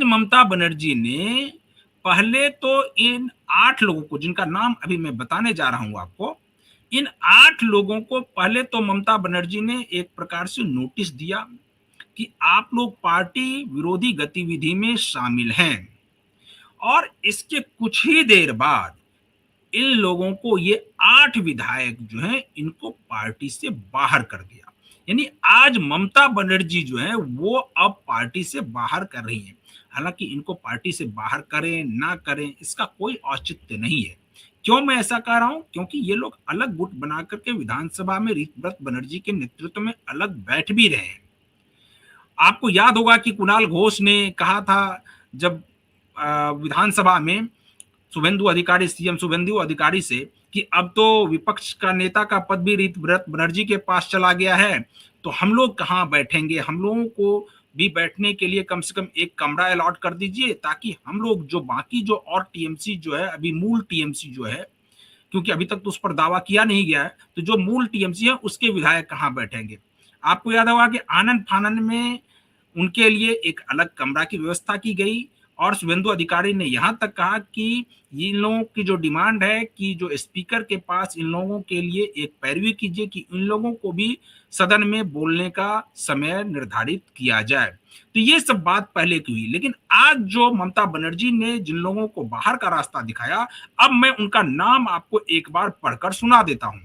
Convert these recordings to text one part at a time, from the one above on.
ममता बनर्जी ने पहले तो इन 8 लोगों को, जिनका नाम अभी मैं बताने जा रहा हूं आपको, इन 8 लोगों को पहले तो ममता बनर्जी ने एक प्रकार से नोटिस दिया कि आप लोग पार्टी विरोधी गतिविधि में शामिल हैं। और इसके कुछ ही देर बाद इन लोगों को, ये 8 विधायक जो हैं, इनको पार्टी से बाहर कर दिया। यानी आज ममता बनर्जी जो है वो अब पार्टी से बाहर कर रही हैं। हालांकि इनको पार्टी से बाहर करें ना करें इसका कोई औचित्य नहीं है। क्यों मैं ऐसा कह रहा हूं? क्योंकि ये लोग अलग गुट बना करके विधानसभा में रीतव्रत बनर्जी के नेतृत्व में अलग बैठ भी रहे हैं। आपको याद होगा कि कुणाल घोष ने कहा था, जब विधानसभा में शुभेंदु अधिकारी, सीएम शुभेंदु अधिकारी से, कि अब तो विपक्ष का नेता का पद भी रीतव्रत बनर्जी के पास चला गया है, तो हम लोग कहाँ बैठेंगे, हम लोगों को भी बैठने के लिए कम से कम एक कमरा अलॉट कर दीजिए, ताकि हम लोग जो बाकी जो और टीएमसी जो है, अभी मूल टीएमसी जो है, क्योंकि अभी तक तो उस पर दावा किया नहीं गया है, तो जो मूल टीएमसी है उसके विधायक कहाँ बैठेंगे। आपको याद होगा कि आनंद फानन में उनके लिए एक अलग कमरा की व्यवस्था की गई, और शुभेंदु अधिकारी ने यहां तक कहा कि इन लोगों की जो डिमांड है कि जो स्पीकर के पास इन लोगों के लिए एक पैरवी कीजिए कि इन लोगों को भी सदन में बोलने का समय निर्धारित किया जाए। तो ये सब बात पहले की हुई, लेकिन आज जो ममता बनर्जी ने जिन लोगों को बाहर का रास्ता दिखाया, अब मैं उनका नाम आपको एक बार पढ़कर सुना देता हूं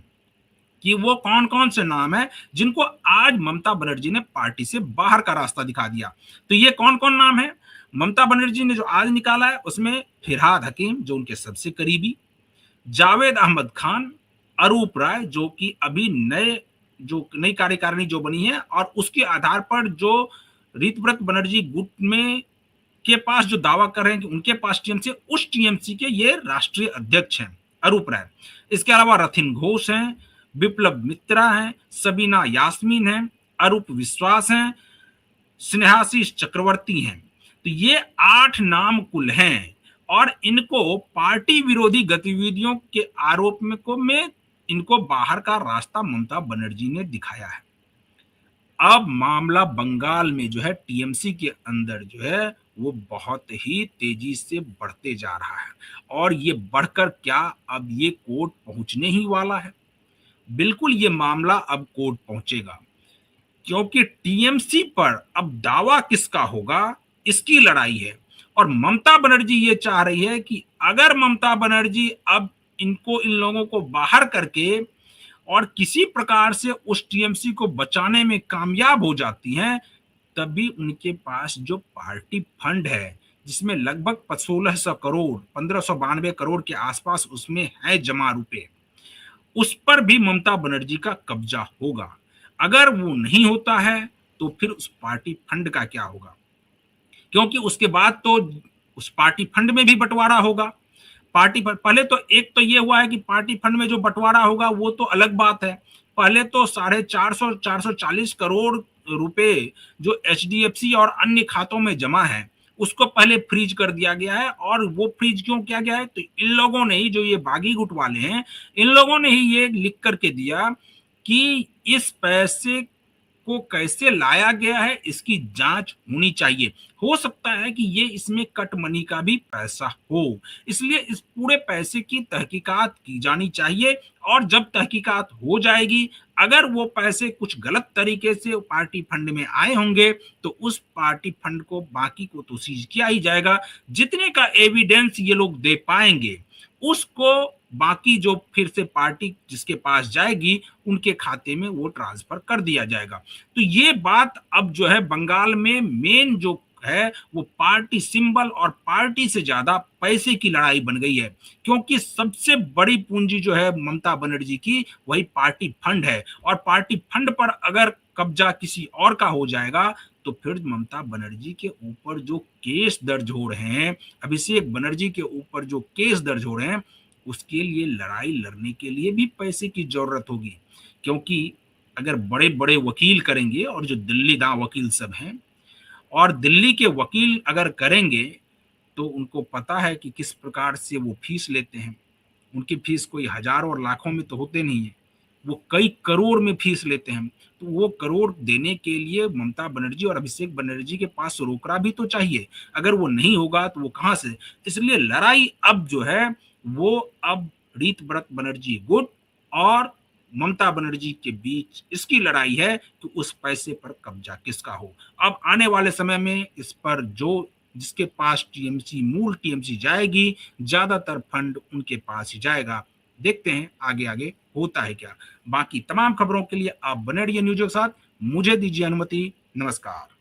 कि वो कौन कौन से नाम है जिनको आज ममता बनर्जी ने पार्टी से बाहर का रास्ता दिखा दिया। तो ये कौन कौन नाम है ममता बनर्जी ने जो आज निकाला है? उसमें फिरहाद हकीम, जो उनके सबसे करीबी, जावेद अहमद खान, अरूप राय, जो कि अभी नई कार्यकारिणी जो बनी है, और उसके आधार पर जो रीतव्रत बनर्जी गुट में के पास जो दावा कर रहे हैं कि उनके पास टीएमसी, उस टीएमसी के ये राष्ट्रीय अध्यक्ष हैं अरूप राय। इसके अलावा रथिन घोष हैं, विप्लव मित्रा हैं, सबीना यास्मीन हैं, अरूप विश्वास हैं, स्नेहाशीष चक्रवर्ती हैं। तो ये 8 नाम कुल हैं, और इनको पार्टी विरोधी गतिविधियों के आरोप में इनको बाहर का रास्ता ममता बनर्जी ने दिखाया है। अब मामला बंगाल में जो है टीएमसी के अंदर जो है वो बहुत ही तेजी से बढ़ते जा रहा है, और ये बढ़कर क्या अब ये कोर्ट पहुंचने ही वाला है। बिल्कुल ये मामला अब कोर्ट पहुंचेगा, क्योंकि टीएमसी पर अब दावा किसका होगा इसकी लड़ाई है। और ममता बनर्जी ये चाह रही है कि अगर ममता बनर्जी अब इन लोगों को बाहर करके और किसी प्रकार से उस टीएमसी को बचाने में कामयाब हो जाती हैं, तभी उनके पास जो पार्टी फंड है, जिसमें लगभग 1600 करोड़, 1592 करोड़ के आसपास उसमें है जमा रुपए, उस पर भी ममता बनर्जी का कब्जा होगा। अगर वो नहीं होता है तो फिर उस पार्टी फंड का क्या होगा? क्योंकि उसके बाद तो उस पार्टी फंड में भी बंटवारा होगा। पार्टी फंड पहले तो, एक तो ये हुआ है कि पार्टी फंड में जो बंटवारा होगा वो तो अलग बात है। पहले तो 440 करोड़ रुपए जो एचडीएफसी और अन्य खातों में जमा है, उसको पहले फ्रीज कर दिया गया है। और वो फ्रीज क्यों किया गया है? तो इन लोगों ने ही, जो ये बागी गुट वाले हैं, इन लोगों ने ही ये लिख करके दिया कि इस पैसे को कैसे लाया गया है इसकी जांच होनी चाहिए। हो सकता है कि ये इसमें कट मनी का भी पैसा हो, इसलिए इस पूरे पैसे की तहकीकात की जानी चाहिए। और जब तहकीकात हो जाएगी, अगर वो पैसे कुछ गलत तरीके से पार्टी फंड में आए होंगे, तो उस पार्टी फंड को, बाकी को तो सीज किया ही जाएगा। जितने का एविडेंस ये लोग दे पाएंगे, उसको बाकी जो फिर से पार्टी जिसके पास जाएगी उनके खाते में वो ट्रांसफर कर दिया जाएगा। तो ये बात अब जो है बंगाल में मेन जो है वो पार्टी सिंबल और पार्टी से ज्यादा पैसे की लड़ाई बन गई है, क्योंकि सबसे बड़ी पूंजी जो है ममता बनर्जी की वही पार्टी फंड है। और पार्टी फंड पर अगर कब्जा किसी और का हो जाएगा, तो फिर ममता बनर्जी के ऊपर जो केस दर्ज हो रहे हैं, अभिषेक बनर्जी के ऊपर जो केस दर्ज हो रहे हैं, उसके लिए लड़ाई लड़ने के लिए भी पैसे की जरूरत होगी। क्योंकि अगर बड़े बड़े वकील करेंगे, और जो दिल्ली दा वकील सब हैं, और दिल्ली के वकील अगर करेंगे, तो उनको पता है कि किस प्रकार से वो फीस लेते हैं। उनकी फीस कोई हजारों और लाखों में तो होते नहीं है। वो कई करोड़ में फीस लेते हैं। तो वो करोड़ देने के लिए ममता बनर्जी और अभिषेक बनर्जी के पास रोकड़ा भी तो चाहिए। अगर वो नहीं होगा तो वो कहाँ से? इसलिए लड़ाई अब जो है वो अब रीत व्रत बनर्जी गुट और ममता बनर्जी के बीच इसकी लड़ाई है कि उस पैसे पर कब्जा किसका हो। अब आने वाले समय में इस पर जो जिसके पास टीएमसी मूल टीएमसी जाएगी, ज्यादातर फंड उनके पास ही जाएगा। देखते हैं आगे आगे होता है क्या। बाकी तमाम खबरों के लिए आप बने रहिए न्यूज़ के साथ। मुझे दीजिए अनुमति। नमस्कार।